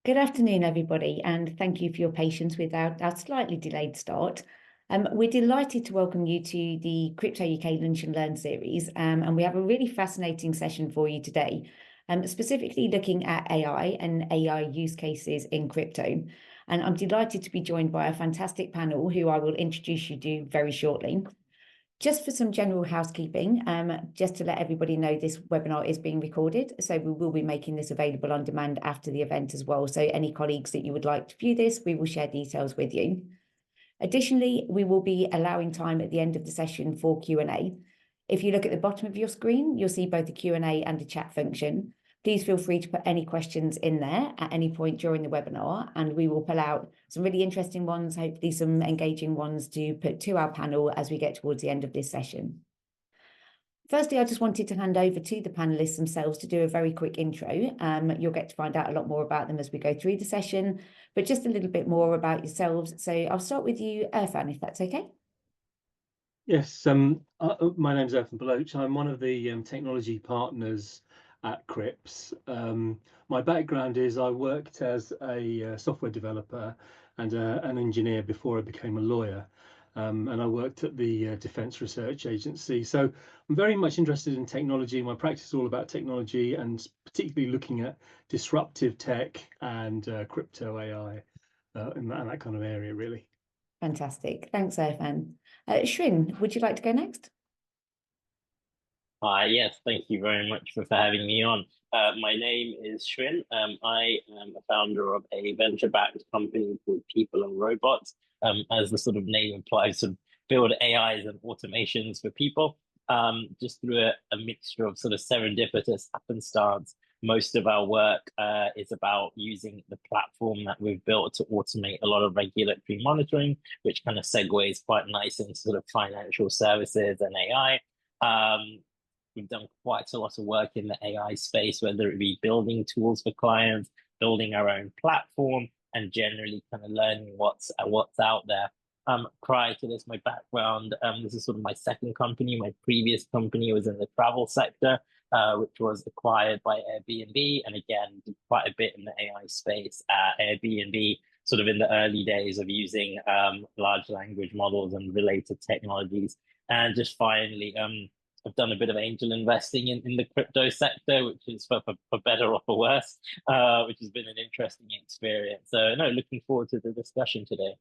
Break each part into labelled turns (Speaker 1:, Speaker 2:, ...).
Speaker 1: Good afternoon, everybody, and thank you for your patience with our slightly delayed start. We're delighted to welcome you to the CryptoUK Lunch and Learn series, and we have a really fascinating session for you today, specifically looking at AI and AI use cases in crypto. And I'm delighted to be joined by a fantastic panel who I will introduce you to very shortly. Just for some general housekeeping, just to let everybody know, this webinar is being recorded, so we will be making this available on demand after the event as well. So any colleagues that you would like to view this, we will share details with you. Additionally, we will be allowing time at the end of the session for Q&A. If you look at the bottom of your screen, you'll see both the Q&A and the chat function. Please feel free to put any questions in there at any point during the webinar, and we will pull out some really interesting ones, hopefully some engaging ones to put to our panel as we get towards the end of this session. Firstly, I just wanted to hand over to the panelists themselves to do a very quick intro. You'll get to find out a lot more about them as we go through the session, but just a little bit more about yourselves. So I'll start with you, Irfan, if that's okay.
Speaker 2: Yes, my name's Irfan Baloch. I'm one of the technology partners at Cripps. My background is I worked as a software developer and an engineer before I became a lawyer, and I worked at the Defence Research Agency. So I'm very much interested in technology. My practice is all about technology, and particularly looking at disruptive tech and crypto AI in that kind of area, really.
Speaker 1: Fantastic. Thanks, Irfan. Shrin, would you like to go next?
Speaker 3: Yes, thank you very much for having me on. My name is Shrin. I am a founder of a venture-backed company called People and Robots. As the sort of name implies, to build AIs and automations for people. Just through a mixture of sort of serendipitous happenstance. Most of our work is about using the platform that we've built to automate a lot of regulatory monitoring, which kind of segues quite nice into sort of financial services and AI. We've done quite a lot of work in the AI space, whether it be building tools for clients, building our own platform, and generally kind of learning what's out there. Prior to this, my background, this is sort of my second company. My previous company was in the travel sector, which was acquired by Airbnb, and again, did quite a bit in the AI space at Airbnb, sort of in the early days of using large language models and related technologies. And just finally, I've done a bit of angel investing in the crypto sector, which is for better or for worse, which has been an interesting experience. So no, looking forward to the discussion today.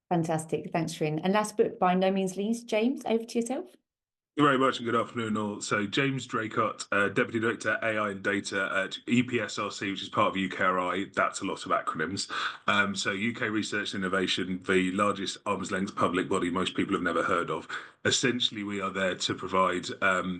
Speaker 1: Fantastic. Thanks, Shrin. And last but by no means least, James, over to yourself.
Speaker 4: Thank you very much and good afternoon all. So James Draycott, Deputy Director AI and Data at EPSRC, which is part of UKRI. That's a lot of acronyms. So UK Research and Innovation, the largest arm's length public body most people have never heard of. Essentially, we are there to provide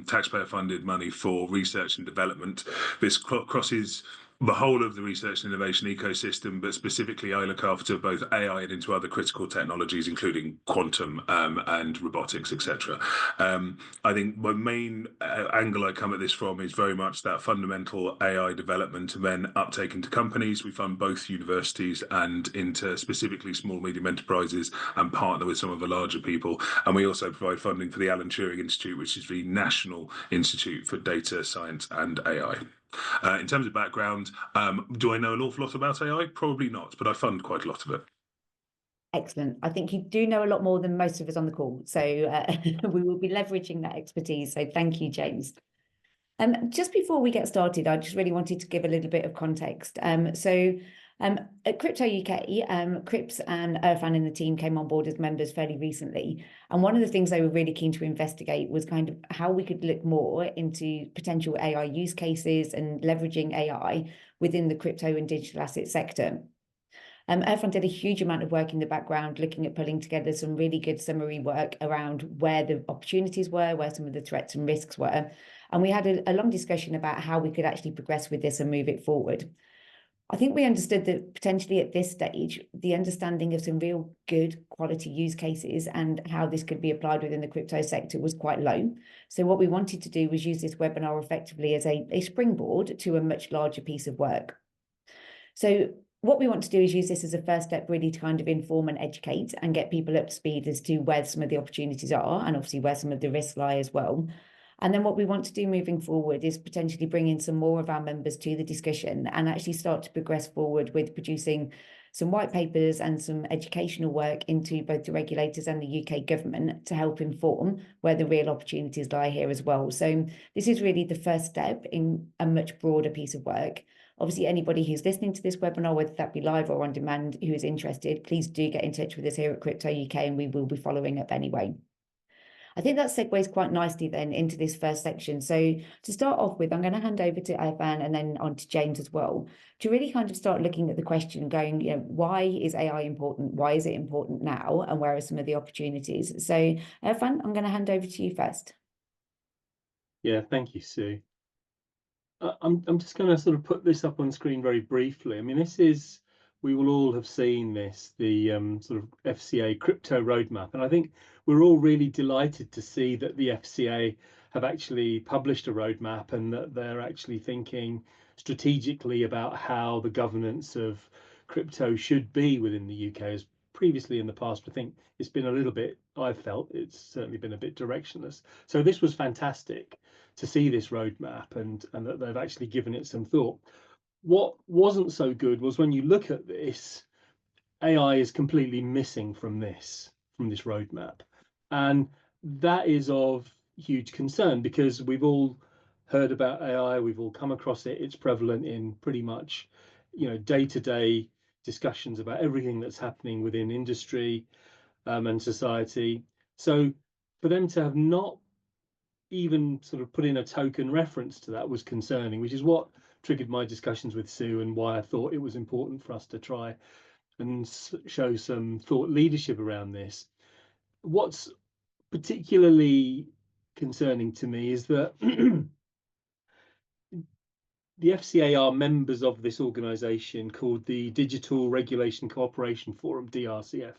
Speaker 4: taxpayer-funded money for research and development. This crosses the whole of the research and innovation ecosystem, but specifically I look after both AI and into other critical technologies, including quantum and robotics, etc. I think my main angle I come at this from is very much that fundamental AI development and then uptake into companies. We fund both universities and into specifically small, medium enterprises and partner with some of the larger people. And we also provide funding for the Alan Turing Institute, which is the National Institute for Data Science and AI. In terms of background, do I know an awful lot about AI? Probably not, but I fund quite a lot of it.
Speaker 1: Excellent. I think you do know a lot more than most of us on the call, so we will be leveraging that expertise. So thank you, James. Just before we get started, I just really wanted to give a little bit of context. At CryptoUK, Cripps and Irfan and the team came on board as members fairly recently. And one of the things they were really keen to investigate was kind of how we could look more into potential AI use cases and leveraging AI within the crypto and digital asset sector. Irfan did a huge amount of work in the background, looking at pulling together some really good summary work around where the opportunities were, where some of the threats and risks were. And we had a long discussion about how we could actually progress with this and move it forward. I think we understood that potentially at this stage, the understanding of some real good quality use cases and how this could be applied within the crypto sector was quite low. So what we wanted to do was use this webinar effectively as a springboard to a much larger piece of work. So what we want to do is use this as a first step really to kind of inform and educate and get people up to speed as to where some of the opportunities are and obviously where some of the risks lie as well. And then what we want to do moving forward is potentially bring in some more of our members to the discussion and actually start to progress forward with producing some white papers and some educational work into both the regulators and the UK government to help inform where the real opportunities lie here as well. So this is really the first step in a much broader piece of work. Obviously, anybody who's listening to this webinar, whether that be live or on demand, who is interested, please do get in touch with us here at CryptoUK and we will be following up anyway. I think that segues quite nicely then into this first section. So to start off with, I'm going to hand over to Irfan and then on to James as well, to really kind of start looking at the question going, you know, why is AI important? Why is it important now? And where are some of the opportunities? So Irfan, I'm going to hand over to you first.
Speaker 2: Yeah, thank you, Sue. I'm just going to sort of put this up on screen very briefly. I mean, this is, we will all have seen this, the sort of FCA crypto roadmap. And I think we're all really delighted to see that the FCA have actually published a roadmap and that they're actually thinking strategically about how the governance of crypto should be within the UK. As previously in the past, I think it's been a little bit, I've felt it's certainly been a bit directionless. So this was fantastic to see this roadmap and that they've actually given it some thought. What wasn't so good was when you look at this, AI is completely missing from this roadmap. And that is of huge concern because we've all heard about AI, we've all come across it, it's prevalent in pretty much, you know, day-to-day discussions about everything that's happening within industry and society. So for them to have not even sort of put in a token reference to that was concerning, which is what triggered my discussions with Sue and why I thought it was important for us to try and show some thought leadership around this. What's particularly concerning to me is that the FCA are members of this organisation called the Digital Regulation Cooperation Forum, DRCF.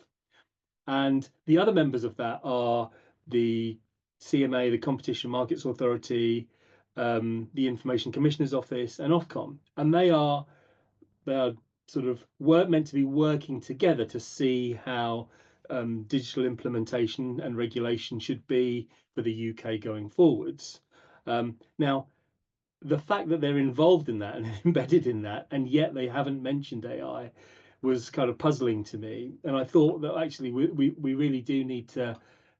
Speaker 2: And the other members of that are the CMA, the Competition Markets Authority, the Information Commissioner's Office, and Ofcom, and they are sort of meant to be working together to see how digital implementation and regulation should be for the UK going forwards. Now, the fact that they're involved in that and embedded in that, and yet they haven't mentioned AI, was kind of puzzling to me. And I thought that actually we really do need to,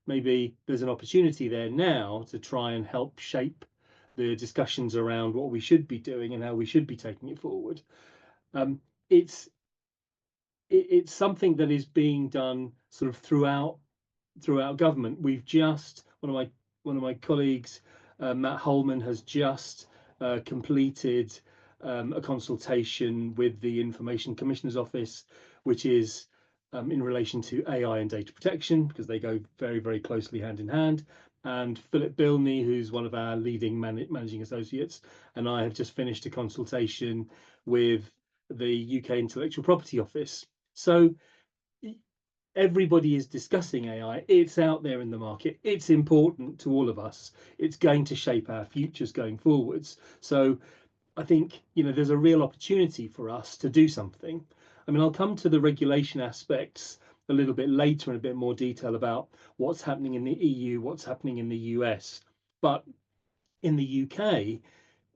Speaker 2: maybe there's an opportunity there now to try and help shape the discussions around what we should be doing and how we should be taking it forward. It's something that is being done sort of throughout government. We've just, one of my colleagues, Matt Holman, has just completed a consultation with the Information Commissioner's Office, which is in relation to AI and data protection, because they go very, very closely hand in hand. And Philip Bilney, who's one of our leading managing associates, and I have just finished a consultation with the UK Intellectual Property Office. So everybody is discussing AI. It's out there in the market. It's important to all of us. It's going to shape our futures going forwards. So I think, you know, there's a real opportunity for us to do something. I mean, I'll come to the regulation aspects a little bit later in a bit more detail about what's happening in the EU, what's happening in the US. But in the UK,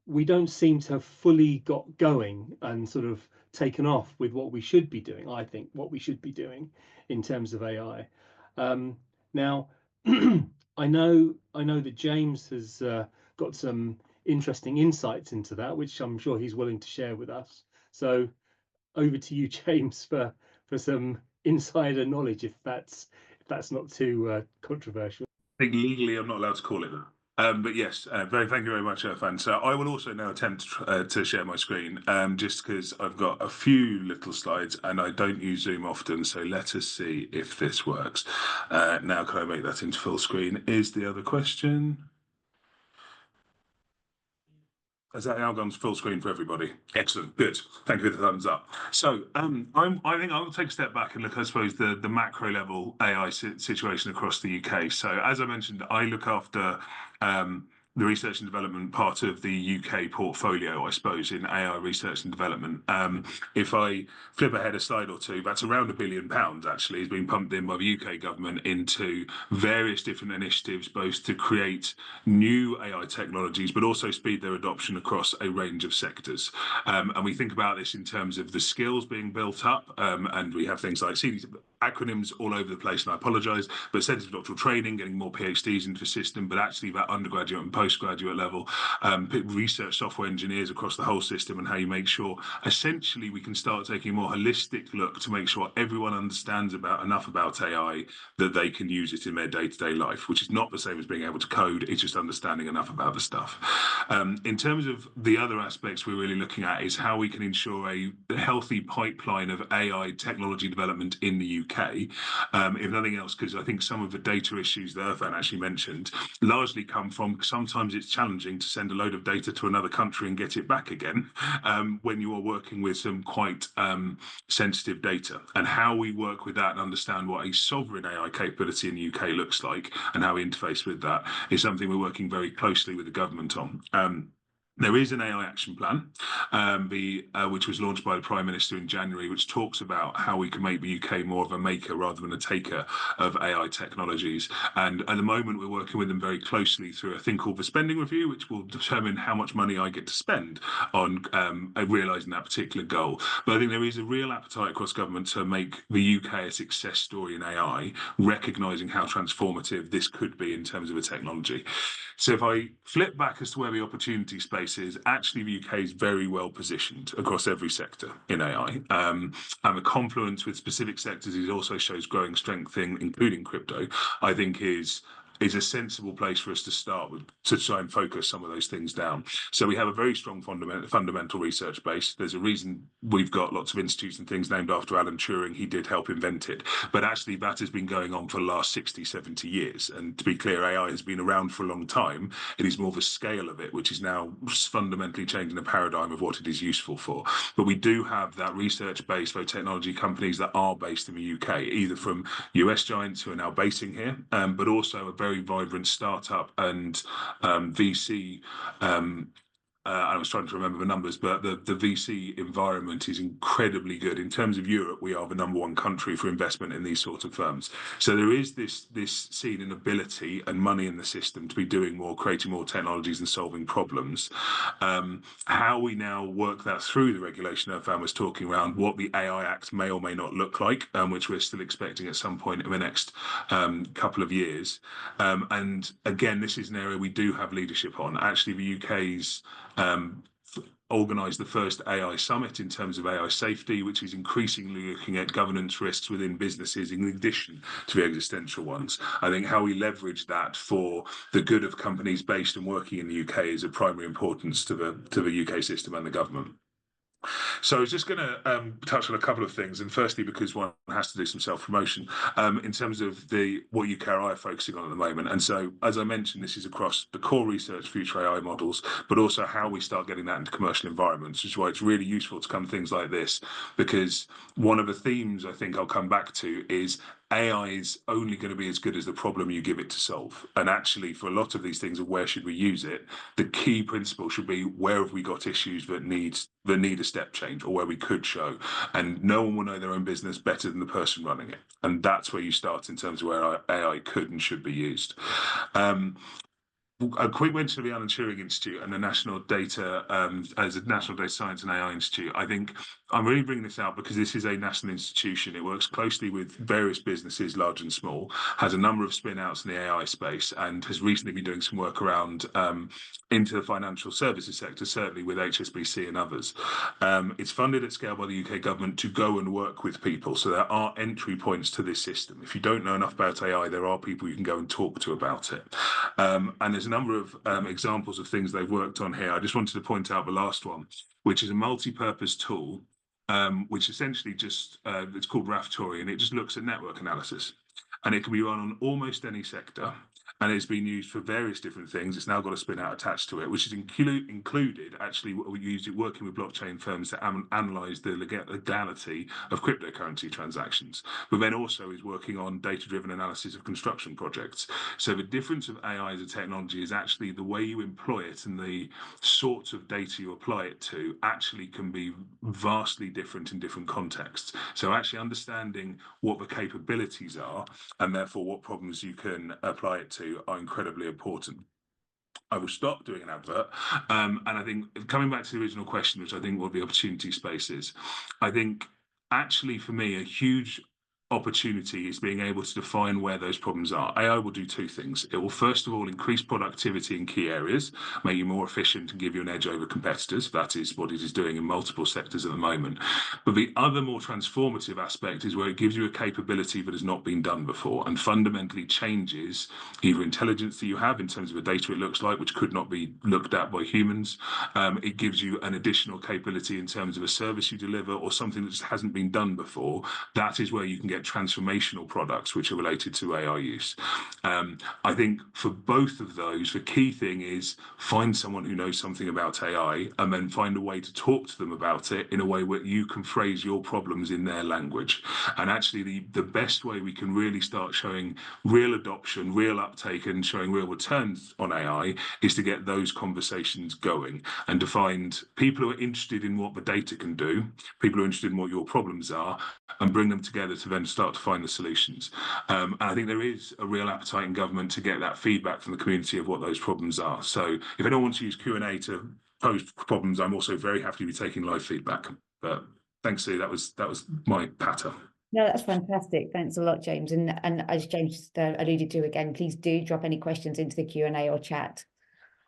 Speaker 2: we don't seem to have fully got going and sort of taken off with what we should be doing. I think what we should be doing in terms of AI. Now, I know that James has got some interesting insights into that, which I'm sure he's willing to share with us. So over to you, James, for some insider knowledge, if that's not too controversial.
Speaker 4: I think legally I'm not allowed to call it that. But yes, thank you very much, Irfan. So I will also now attempt to share my screen, just because I've got a few little slides and I don't use Zoom often. So let us see if this works. Now, can I make that into full screen? Is the other question? Has that now gone to full screen for everybody? Excellent, good. Thank you for the thumbs up. So I think I'll take a step back and look, I suppose, the macro level AI situation across the UK. So as I mentioned, I look after the research and development part of the UK portfolio, I suppose, in AI research and development. If I flip ahead a slide or two, that's around £1 billion actually has been pumped in by the UK government into various different initiatives, both to create new AI technologies, but also speed their adoption across a range of sectors. And we think about this in terms of the skills being built up, and we have things like acronyms all over the place, and I apologise, but centres of doctoral training, getting more PhDs into the system, but actually that undergraduate and postgraduate level, research software engineers across the whole system, and how you make sure essentially we can start taking a more holistic look to make sure everyone understands enough about AI that they can use it in their day-to-day life, which is not the same as being able to code, it's just understanding enough about the stuff. In terms of the other aspects we're really looking at is how we can ensure a healthy pipeline of AI technology development in the UK. If nothing else, because I think some of the data issues that Irfan actually mentioned largely come from sometimes it's challenging to send a load of data to another country and get it back again when you are working with some quite sensitive data. And how we work with that and understand what a sovereign AI capability in the UK looks like and how we interface with that is something we're working very closely with the government on. There is an AI action plan, which was launched by the Prime Minister in January, which talks about how we can make the UK more of a maker rather than a taker of AI technologies. And at the moment, we're working with them very closely through a thing called the spending review, which will determine how much money I get to spend on realising that particular goal. But I think there is a real appetite across government to make the UK a success story in AI, recognising how transformative this could be in terms of a technology. So if I flip back as to where the opportunity space is, actually the UK is very well positioned across every sector in AI. And the confluence with specific sectors it also shows growing strength in, including crypto, I think is a sensible place for us to start with, to try and focus some of those things down. So we have a very strong fundamental research base. There's a reason we've got lots of institutes and things named after Alan Turing. He did help invent it. But actually that has been going on for the last 60, 70 years. And to be clear, AI has been around for a long time. It is more the scale of it, which is now fundamentally changing the paradigm of what it is useful for. But we do have that research base for technology companies that are based in the UK, either from US giants who are now basing here, but also a very vibrant startup and VC. I was trying to remember the numbers, but the VC environment is incredibly good. In terms of Europe, we are the #1 country for investment in these sorts of firms. So there is this seen an ability and money in the system to be doing more, creating more technologies and solving problems. How we now work that through the regulation Irfan was talking around what the AI Act may or may not look like, which we're still expecting at some point in the next couple of years. And again, this is an area we do have leadership on. Actually, the UK's organised the first AI summit in terms of AI safety, which is increasingly looking at governance risks within businesses in addition to the existential ones. I think how we leverage that for the good of companies based and working in the UK is of primary importance to the UK system and the government. So I was just going to touch on a couple of things, and firstly, because one has to do some self-promotion in terms of what UKRI are focusing on at the moment. And so, as I mentioned, this is across the core research, future AI models, but also how we start getting that into commercial environments, which is why it's really useful to come to things like this, because one of the themes I think I'll come back to is AI is only going to be as good as the problem you give it to solve. And actually, for a lot of these things of where should we use it, the key principle should be where have we got issues that need a step change, or where we could show. And no one will know their own business better than the person running it. And that's where you start in terms of where AI could and should be used. A quick mention of the Alan Turing Institute and the National Data as a National Data Science and AI Institute. I think I'm really bringing this out because this is a national institution. It works closely with various businesses, large and small, has a number of spin-outs in the AI space, and has recently been doing some work around into the financial services sector, certainly with HSBC and others. It's funded at scale by the UK government to go and work with people. So there are entry points to this system. If you don't know enough about AI, there are people you can go and talk to about it. And there's a number of examples of things they've worked on here. I just wanted to point out the last one, which is a multi-purpose tool, which essentially just, it's called Raftori, and it just looks at network analysis. And it can be run on almost any sector. and it's been used for various different things. It's now got a spin out attached to it, which is included actually what we used it working with blockchain firms to analyze the legality of cryptocurrency transactions, but then also is working on data-driven analysis of construction projects. So the difference of AI as a technology is actually the way you employ it, and the sorts of data you apply it to actually can be vastly different in different contexts. So actually understanding what the capabilities are, and therefore what problems you can apply it to, are incredibly important. I will stop doing an advert. And I think coming back to the original question, which I think what the opportunity space is, I think actually for me, a huge opportunity is being able to define where those problems are. AI will do two things. It will first of all increase productivity in key areas, make you more efficient and give you an edge over competitors. That is what it is doing in multiple sectors at the moment. But the other more transformative aspect is where it gives you a capability that has not been done before and fundamentally changes either intelligence that you have in terms of the data it looks like, which could not be looked at by humans. It gives you an additional capability in terms of a service you deliver or something that just hasn't been done before. That is where you can get transformational products which are related to AI use. I think for both of those, the key thing is find someone who knows something about AI and then find a way to talk to them about it in a way where you can phrase your problems in their language. And actually the best way we can really start showing real adoption, real uptake, and showing real returns on AI is to get those conversations going and to find people who are interested in what the data can do, people who are interested in what your problems are, and bring them together to then start to find the solutions. And I think there is a real appetite in government to get that feedback from the community of what those problems are. So if anyone wants to use Q&A to pose problems, I'm also very happy to be taking live feedback. But thanks, Sue. That was my patter.
Speaker 1: No, that's fantastic. Thanks a lot, James. And as James alluded to again, please do drop any questions into the Q&A or chat.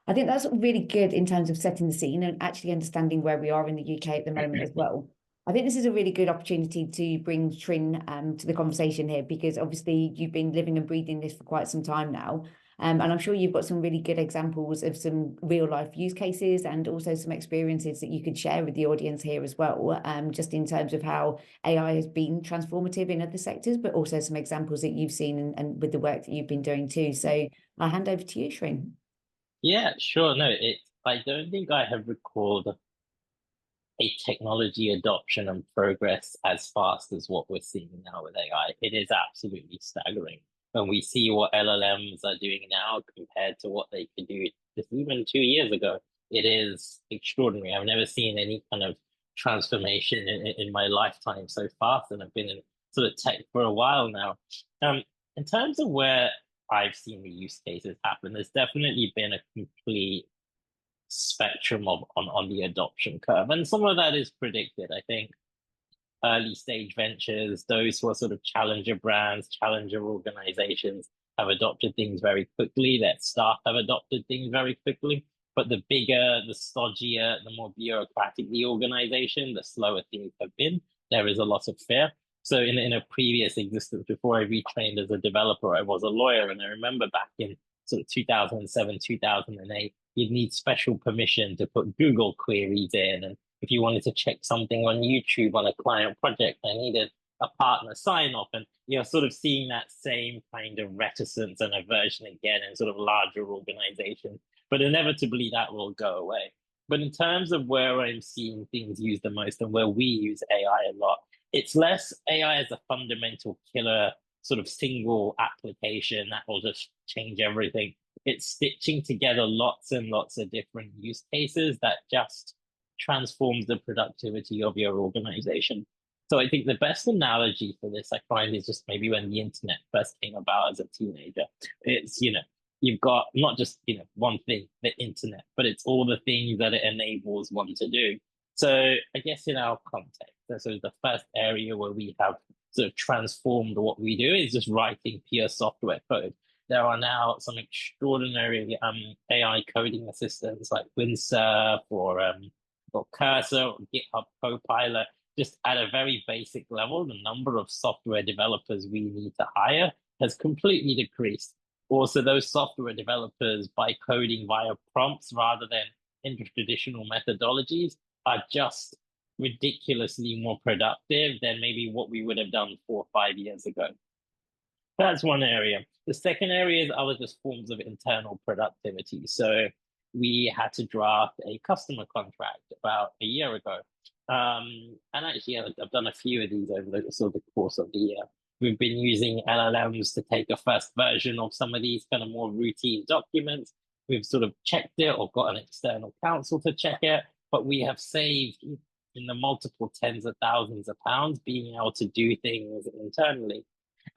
Speaker 1: I think that's really good in terms of setting the scene and actually understanding where we are in the UK at the moment as well. I think this is a really good opportunity to bring Shrin to the conversation here, because obviously you've been living and breathing this for quite some time now. And I'm sure you've got some really good examples of some real life use cases and also some experiences that you could share with the audience here as well, just in terms of how AI has been transformative in other sectors, but also some examples that you've seen and with the work that you've been doing too. So I'll hand over to you, Shrin.
Speaker 3: Yeah, sure. No, I don't think I have recalled a technology adoption and progress as fast as what we're seeing now with AI. It is absolutely staggering. When we see what LLMs are doing now compared to what they could do just even 2 years ago, it is extraordinary. I've never seen any kind of transformation in my lifetime so fast, and I've been in sort of tech for a while now. In terms of where I've seen the use cases happen, there's definitely been a complete spectrum on the adoption curve, and some of that is predicted. I think early stage ventures, those who are sort of challenger brands, challenger organizations, have adopted things very quickly. Their staff have adopted things very quickly. But the bigger, the stodgier, the more bureaucratic the organization, the slower things have been. There is a lot of fear. So in a previous existence, before I retrained as a developer, I was a lawyer. And I remember back in sort of 2007, 2008, you'd need special permission to put Google queries in. And if you wanted to check something on YouTube on a client project, I needed a partner sign off. And you're sort of seeing that same kind of reticence and aversion again in sort of larger organizations. But inevitably that will go away. But in terms of where I'm seeing things used the most and where we use AI a lot, it's less AI as a fundamental killer sort of single application that will just change everything. It's stitching together lots and lots of different use cases that just transforms the productivity of your organization. So I think the best analogy for this I find is just maybe when the internet first came about as a teenager. It's, you've got not just, one thing, the internet, but it's all the things that it enables one to do. So I guess in our context, so the first area where we have sort of transformed what we do is just writing pure software code. There are now some extraordinary AI coding assistants like Windsurf or Cursor or GitHub Copilot. Just at a very basic level, the number of software developers we need to hire has completely decreased. Also, those software developers, by coding via prompts rather than in traditional methodologies, are just ridiculously more productive than maybe what we would have done 4 or 5 years ago. That's one area. The second area is other just forms of internal productivity. So we had to draft a customer contract about a year ago. And actually, I've done a few of these over the sort of the course of the year. We've been using LLMs to take a first version of some of these kind of more routine documents. We've sort of checked it or got an external counsel to check it, but we have saved in the multiple tens of thousands of pounds being able to do things internally.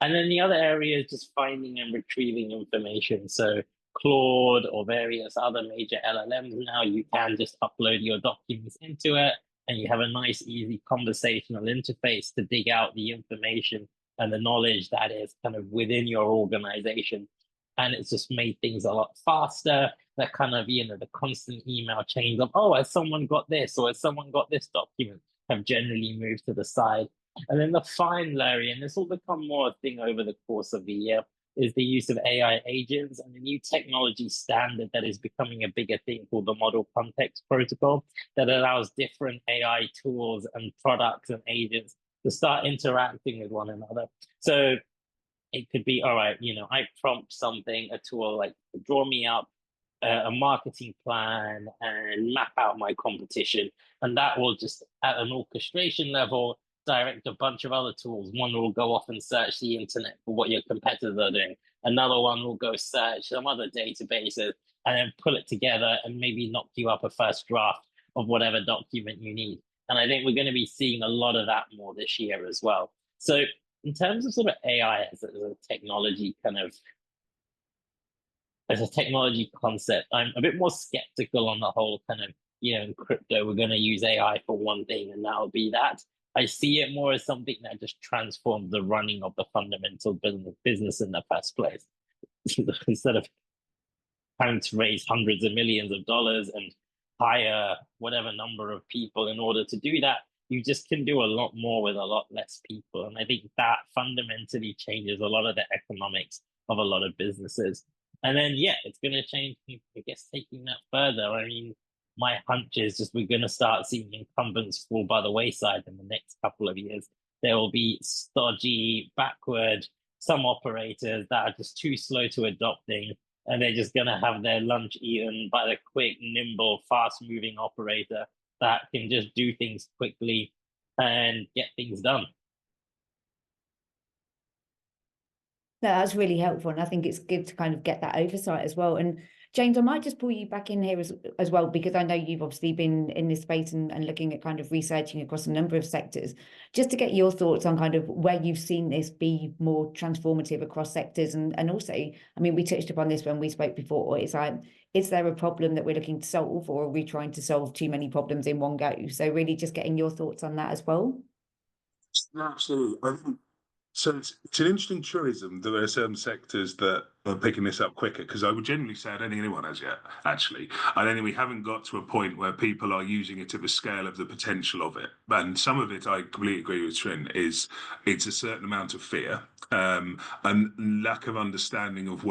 Speaker 3: And then the other area is just finding and retrieving information. So Claude or various other major LLMs now, you can just upload your documents into it and you have a nice, easy conversational interface to dig out the information and the knowledge that is kind of within your organization. And it's just made things a lot faster. That kind of, the constant email chains of, oh, has someone got this or has someone got this document have generally moved to the side. And then the final area, and this will become more a thing over the course of the year, is the use of AI agents and the new technology standard that is becoming a bigger thing called the Model Context Protocol that allows different AI tools and products and agents to start interacting with one another. So it could be, all right, I prompt something, a tool like draw me up a marketing plan and map out my competition. And that will just, at an orchestration level, direct a bunch of other tools. One will go off and search the internet for what your competitors are doing. Another one will go search some other databases and then pull it together and maybe knock you up a first draft of whatever document you need. And I think we're going to be seeing a lot of that more this year as well. So in terms of sort of AI as a technology as a technology concept, I'm a bit more skeptical on the whole kind of, in crypto, we're going to use AI for one thing and that'll be that. I see it more as something that just transforms the running of the fundamental business in the first place. Instead of having to raise hundreds of millions of dollars and hire whatever number of people in order to do that, you just can do a lot more with a lot less people. And I think that fundamentally changes a lot of the economics of a lot of businesses. And then, it's going to change, I guess, taking that further. I mean, my hunch is just we're going to start seeing incumbents fall by the wayside in the next couple of years. There will be stodgy, backward, some operators that are just too slow to adopting, and they're just going to have their lunch eaten by the quick, nimble, fast-moving operator that can just do things quickly and get things done.
Speaker 1: No, that's really helpful. And I think it's good to kind of get that oversight as well. And James, I might just pull you back in here as well, because I know you've obviously been in this space and looking at kind of researching across a number of sectors, just to get your thoughts on kind of where you've seen this be more transformative across sectors. And also, I mean, we touched upon this when we spoke before. It's like, is there a problem that we're looking to solve, or are we trying to solve too many problems in one go? So really just getting your thoughts on that as well.
Speaker 4: Absolutely. So it's an interesting truism that there are certain sectors that are picking this up quicker, because I would generally say I don't think anyone has yet, actually. I don't think we haven't got to a point where people are using it to the scale of the potential of it. And some of it, I completely agree with Trin, is it's a certain amount of fear and lack of understanding of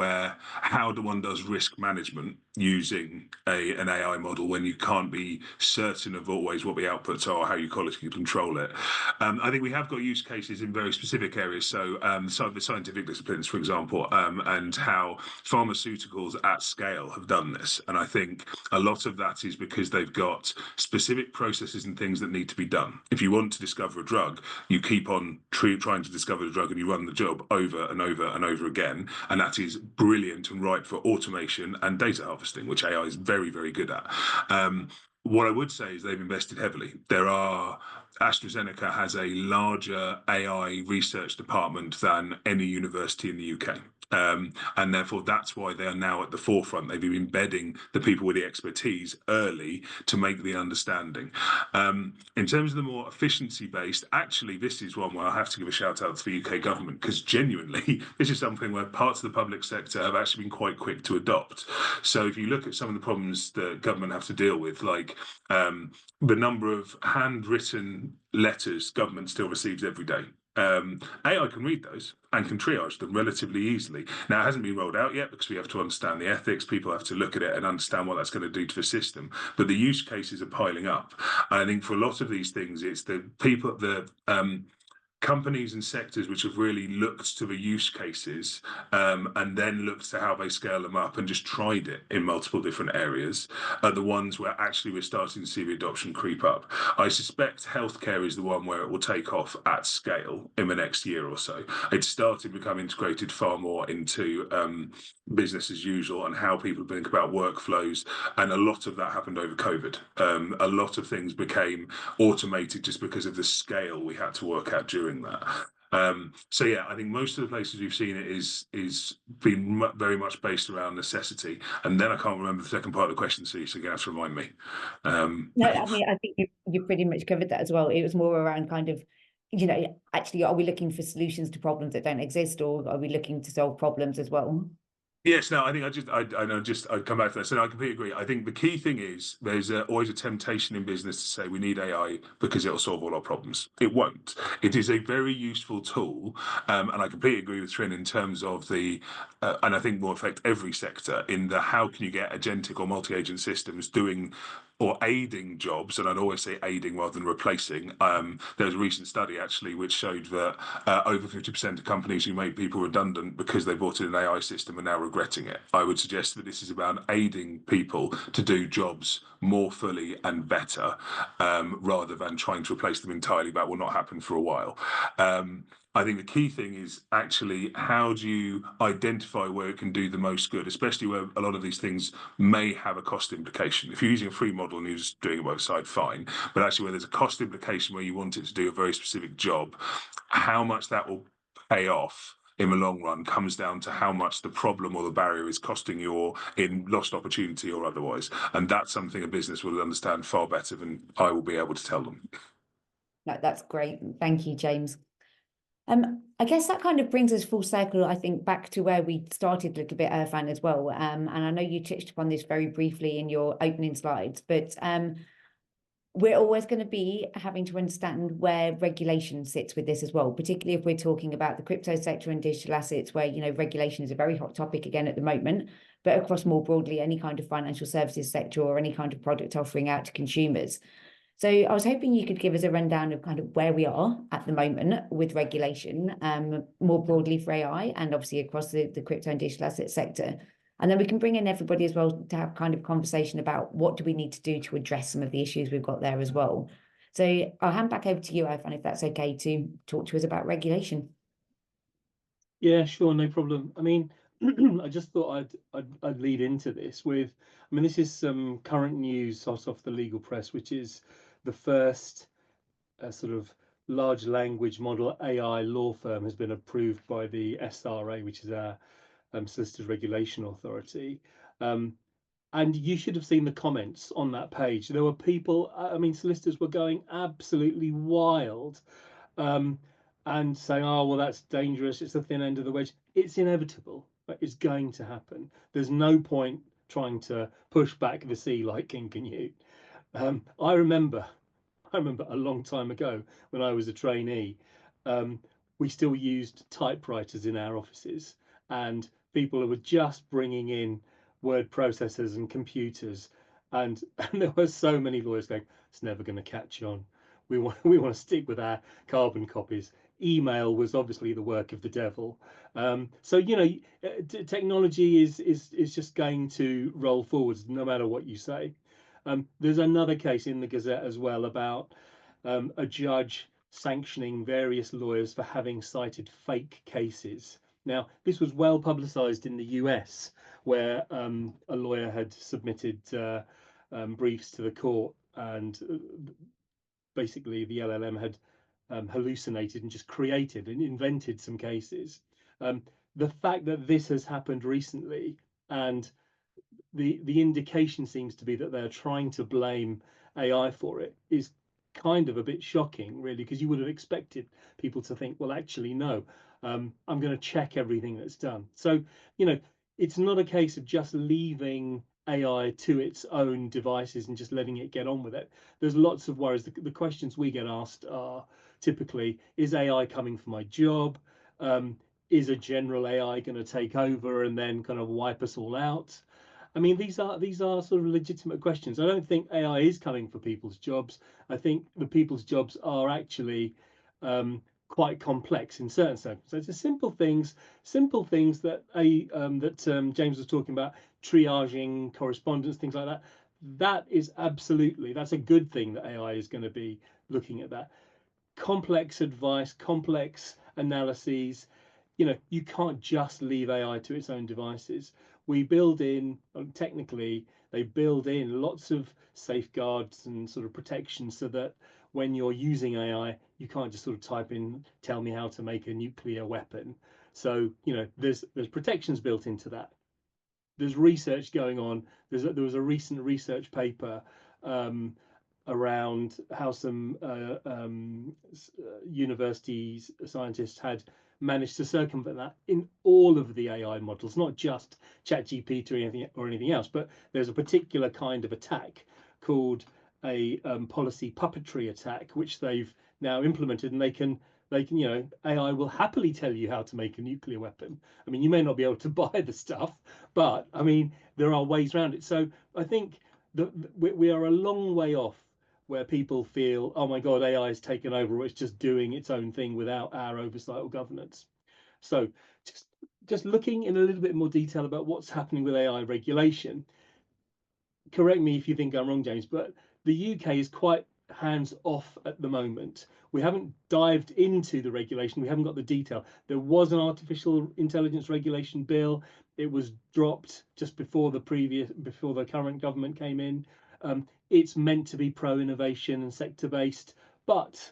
Speaker 4: how one does risk management using an AI model when you can't be certain of always what the outputs are or how you quality control it. I think we have got use cases in very specific areas. So the scientific disciplines, for example, and how pharmaceuticals at scale have done this. And I think a lot of that is because they've got specific processes and things that need to be done. If you want to discover a drug, you keep on trying to discover the drug and you run the job over and over and over again. And that is brilliant and ripe for automation and data harvesting, which AI is very, very good at. What I would say is they've invested heavily. AstraZeneca has a larger AI research department than any university in the UK. And therefore, that's why they are now at the forefront. They've been embedding the people with the expertise early to make the understanding. In terms of the more efficiency-based, actually, this is one where I have to give a shout out to the UK government, because genuinely, this is something where parts of the public sector have actually been quite quick to adopt. So if you look at some of the problems that government have to deal with, like the number of handwritten letters government still receives every day. AI can read those and can triage them relatively easily. Now, it hasn't been rolled out yet because we have to understand the ethics. People have to look at it and understand what that's going to do to the system. But the use cases are piling up. And I think for a lot of these things, it's the people, companies and sectors which have really looked to the use cases and then looked to how they scale them up and just tried it in multiple different areas are the ones where actually we're starting to see the adoption creep up. I suspect healthcare is the one where it will take off at scale in the next year or so. It started to become integrated far more into business as usual and how people think about workflows, and a lot of that happened over COVID. A lot of things became automated just because of the scale we had to work at during that. So yeah, I think most of the places we've seen it is been very much based around necessity. And then I can't remember the second part of the question, so you're going to have to remind me.
Speaker 1: No, I mean, I think you pretty much covered that as well. It was more around kind of, actually, are we looking for solutions to problems that don't exist, or are we looking to solve problems as well?
Speaker 4: Yes, no, I think I'd come back to that. So no, I completely agree. I think the key thing is there's always a temptation in business to say we need AI because it'll solve all our problems. It won't. It is a very useful tool, and I completely agree with Trin in terms of the, and I think will affect every sector in the how can you get agentic or multi-agent systems doing or aiding jobs, and I'd always say aiding rather than replacing. There's a recent study actually which showed that over 50% of companies who made people redundant because they brought in an AI system are now regretting it. I would suggest that this is about aiding people to do jobs more fully and better, rather than trying to replace them entirely. That will not happen for a while. I think the key thing is actually how do you identify where it can do the most good, especially where a lot of these things may have a cost implication. If you're using a free model and you're just doing it by the side, fine. But actually where there's a cost implication where you want it to do a very specific job, how much that will pay off in the long run comes down to how much the problem or the barrier is costing you in lost opportunity or otherwise. And that's something a business will understand far better than I will be able to tell them.
Speaker 1: That's great. Thank you, James. I guess that kind of brings us full circle, I think, back to where we started a little bit, Irfan, as well. And I know you touched upon this very briefly in your opening slides, but we're always going to be having to understand where regulation sits with this as well, particularly if we're talking about the crypto sector and digital assets, where, regulation is a very hot topic again at the moment, but across more broadly, any kind of financial services sector or any kind of product offering out to consumers. So I was hoping you could give us a rundown of kind of where we are at the moment with regulation, more broadly for AI and obviously across the crypto and digital asset sector. And then we can bring in everybody as well to have kind of conversation about what do we need to do to address some of the issues we've got there as well. So I'll hand back over to you, Irfan, if that's okay, to talk to us about regulation.
Speaker 2: Yeah, sure, no problem. I mean, I just thought I'd lead into this with, I mean, this is some current news hot off the legal press, which is the first sort of large language model AI law firm has been approved by the SRA, which is our Solicitors Regulation Authority. And you should have seen the comments on that page. There were people, I mean, solicitors were going absolutely wild and saying, oh, well, that's dangerous. It's the thin end of the wedge. It's inevitable. It's going to happen. There's no point trying to push back the sea like King Canute. I remember a long time ago when I was a trainee, we still used typewriters in our offices, and people were just bringing in word processors and computers, and there were so many lawyers going, it's never going to catch on. We want to stick with our carbon copies. Email was obviously the work of the devil. So technology is just going to roll forwards no matter what you say. There's another case in the Gazette as well about a judge sanctioning various lawyers for having cited fake cases. Now, this was well publicized in the US, where a lawyer had submitted briefs to the court, and basically the LLM had hallucinated and just created and invented some cases. The fact that this has happened recently, and the indication seems to be that they're trying to blame AI for it, is kind of a bit shocking, really, because you would have expected people to think, well, actually, no, I'm going to check everything that's done. So, it's not a case of just leaving AI to its own devices and just letting it get on with it. There's lots of worries. The questions we get asked are typically, is AI coming for my job? Is a general AI going to take over and then kind of wipe us all out? I mean, these are sort of legitimate questions. I don't think AI is coming for people's jobs. I think the people's jobs are actually quite complex in certain circumstances. Simple things that James was talking about, triaging, correspondence, things like that. That's a good thing that AI is going to be looking at that. Complex advice, complex analyses, you can't just leave AI to its own devices. We build in, technically, they build in lots of safeguards and sort of protections so that when you're using AI, you can't just sort of type in, tell me how to make a nuclear weapon. So, there's protections built into that. There's research going on. There was a recent research paper around how some universities scientists had managed to circumvent that in all of the AI models, not just ChatGPT or anything else, but there's a particular kind of attack called a policy puppetry attack, which they've now implemented, and they can AI will happily tell you how to make a nuclear weapon. I mean, you may not be able to buy the stuff, but I mean, there are ways around it. So I think that we are a long way off where people feel, oh my God, AI has taken over, or it's just doing its own thing without our oversight or governance. So just looking in a little bit more detail about what's happening with AI regulation. Correct me if you think I'm wrong, James, but the UK is quite hands off at the moment. We haven't dived into the regulation. We haven't got the detail. There was an artificial intelligence regulation bill. It was dropped just before the current government came in. It's meant to be pro-innovation and sector-based, but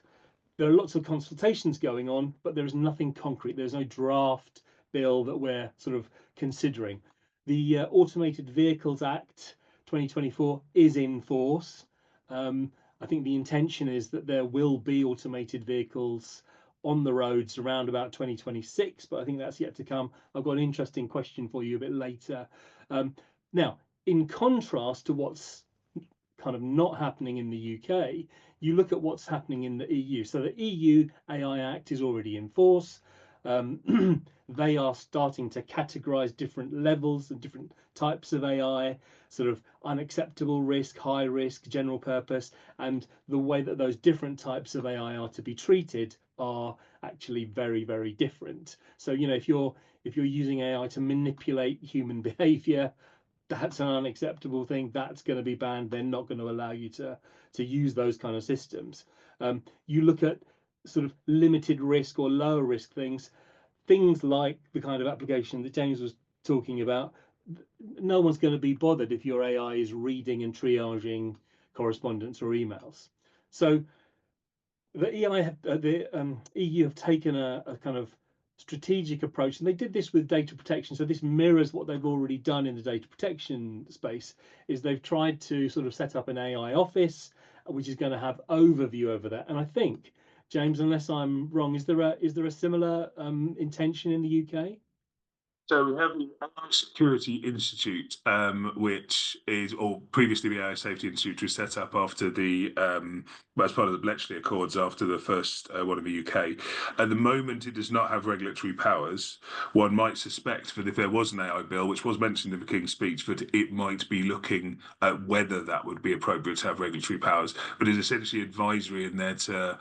Speaker 2: there are lots of consultations going on, but there is nothing concrete. There's no draft bill that we're sort of considering. The Automated Vehicles Act 2024 is in force. I think the intention is that there will be automated vehicles on the roads around about 2026, but I think that's yet to come. I've got an interesting question for you a bit later. Now, in contrast to what's kind of not happening in the UK, you look at what's happening in the EU. So the EU AI Act is already in force. They are starting to categorize different levels and different types of AI, sort of unacceptable risk, high risk, general purpose, and the way that those different types of AI are to be treated are actually very, very different. So, if you're using AI to manipulate human behavior, that's an unacceptable thing. That's going to be banned. They're not going to allow you to use those kind of systems. You look at sort of limited risk or lower risk things like the kind of application that James was talking about. No one's going to be bothered if your AI is reading and triaging correspondence or emails. So the EU have taken a kind of strategic approach, and they did this with data protection. So this mirrors what they've already done in the data protection space. Is they've tried to sort of set up an AI office, which is going to have overview over that. And I think, James, unless I'm wrong, is there a similar intention in the UK?
Speaker 4: So we have the AI Security Institute, which is, or previously the AI Safety Institute, was set up after as part of the Bletchley Accords after the first one in the UK. At the moment, it does not have regulatory powers. One might suspect that if there was an AI bill, which was mentioned in the King's speech, that it might be looking at whether that would be appropriate to have regulatory powers, but it's essentially advisory in there to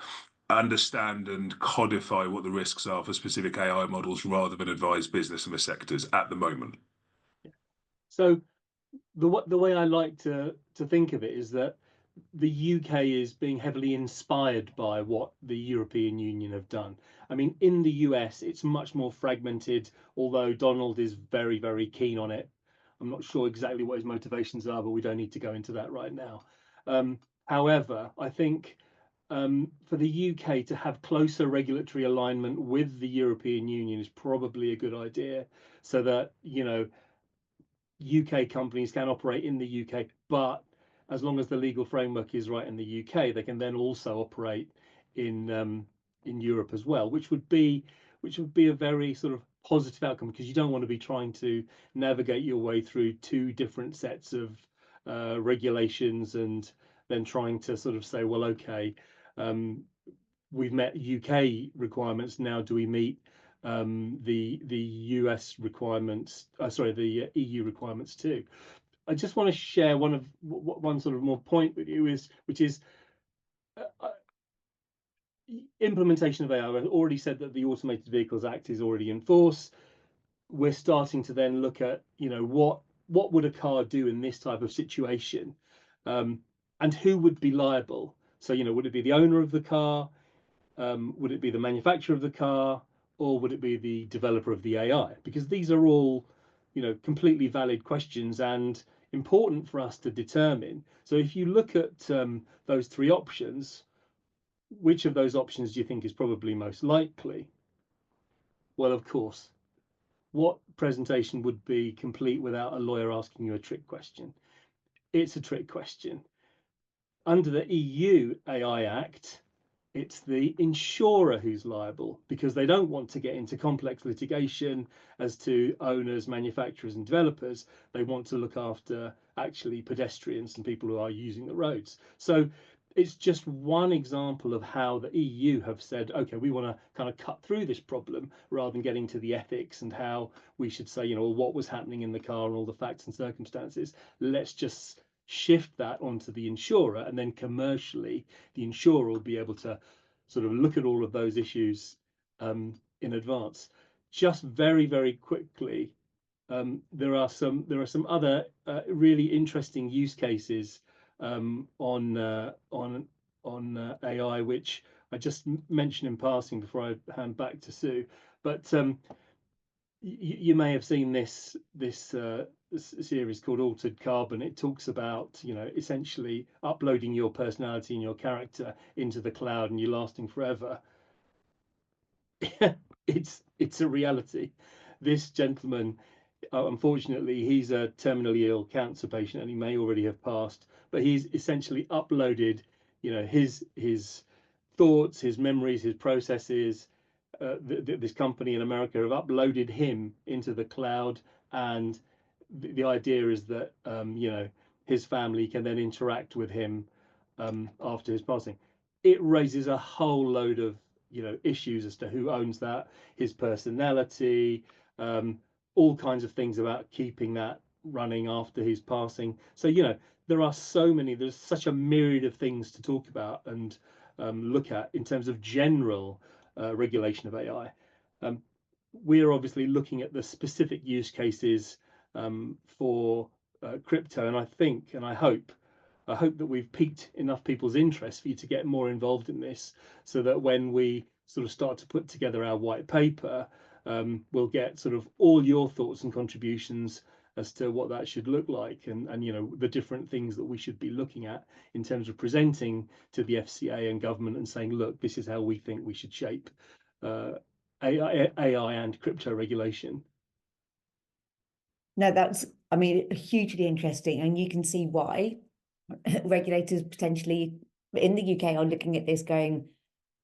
Speaker 4: understand and codify what the risks are for specific AI models rather than advise business and the sectors at the moment.
Speaker 2: So the way I like to think of it is that the UK is being heavily inspired by what the European Union have done. I mean, in the US, it's much more fragmented, although Donald is very, very keen on it. I'm not sure exactly what his motivations are, but we don't need to go into that right now. However, I think for the UK to have closer regulatory alignment with the European Union is probably a good idea, so that UK companies can operate in the UK, but as long as the legal framework is right in the UK, they can then also operate in Europe as well, which would be a very sort of positive outcome, because you don't want to be trying to navigate your way through two different sets of regulations and then trying to sort of say, well, okay, we've met UK requirements, now do we meet the US requirements, the EU requirements too? I just want to share one sort of more point with you, which is implementation of AI, I've already said that the Automated Vehicles Act is already in force. We're starting to then look at, what would a car do in this type of situation, and who would be liable? So, would it be the owner of the car? Would it be the manufacturer of the car, or would it be the developer of the AI? Because these are all, completely valid questions and important for us to determine. So if you look at those three options, which of those options do you think is probably most likely? Well, of course, what presentation would be complete without a lawyer asking you a trick question? It's a trick question. Under the EU AI Act, it's the insurer who's liable, because they don't want to get into complex litigation as to owners, manufacturers and developers. They want to look after actually pedestrians and people who are using the roads. So it's just one example of how the EU have said, okay, we want to kind of cut through this problem rather than getting to the ethics and how we should say, what was happening in the car and all the facts and circumstances. Let's just shift that onto the insurer, and then commercially the insurer will be able to sort of look at all of those issues in advance. Just very, very quickly, there are some other really interesting use cases on AI, which I just mentioned in passing before I hand back to Sue. But you may have seen this series called Altered Carbon. It talks about, essentially uploading your personality and your character into the cloud and you're lasting forever. It's a reality. This gentleman, unfortunately, he's a terminally ill cancer patient and he may already have passed, but he's essentially uploaded, his thoughts, his memories, his processes. This company in America have uploaded him into the cloud, and the idea is that his family can then interact with him after his passing. It raises a whole load of issues as to who owns that, his personality, all kinds of things about keeping that running after his passing. So there's such a myriad of things to talk about and look at in terms of general regulation of AI. We're obviously looking at the specific use cases for crypto, and I think and I hope that we've piqued enough people's interest for you to get more involved in this, so that when we sort of start to put together our white paper, we'll get sort of all your thoughts and contributions as to what that should look like, and the different things that we should be looking at in terms of presenting to the FCA and government and saying, look, this is how we think we should shape AI and crypto regulation.
Speaker 1: No, that's, hugely interesting, and you can see why regulators potentially in the UK are looking at this going,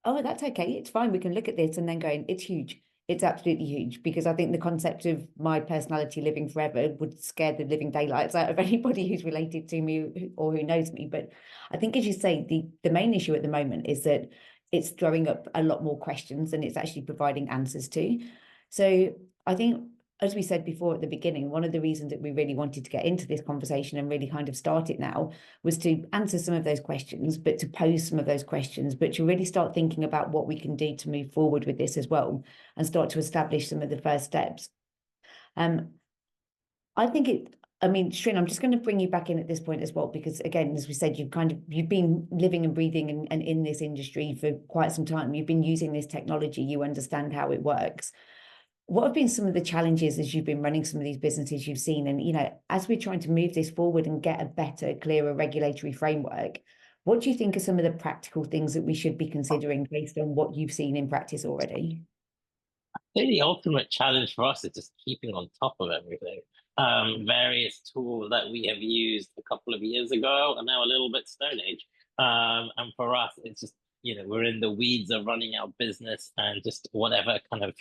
Speaker 1: oh, that's okay, it's fine, we can look at this, and then going, it's huge. It's absolutely huge, because I think the concept of my personality living forever would scare the living daylights out of anybody who's related to me or who knows me. But I think, as you say, the main issue at the moment is that it's throwing up a lot more questions than it's actually providing answers to. So I think, as we said before at the beginning, one of the reasons that we really wanted to get into this conversation and really kind of start it now was to answer some of those questions, but to pose some of those questions, but to really start thinking about what we can do to move forward with this as well and start to establish some of the first steps. I think Shrin, I'm just going to bring you back in at this point as well, because again, as we said, you've been living and breathing and in this industry for quite some time. You've been using this technology, you understand how it works. What have been some of the challenges as you've been running some of these businesses you've seen? And, as we're trying to move this forward and get a better, clearer regulatory framework, what do you think are some of the practical things that we should be considering based on what you've seen in practice already?
Speaker 3: I think the ultimate challenge for us is just keeping on top of everything. Various tools that we have used a couple of years ago are now a little bit Stone Age. And for us, it's just, we're in the weeds of running our business, and just whatever kind of,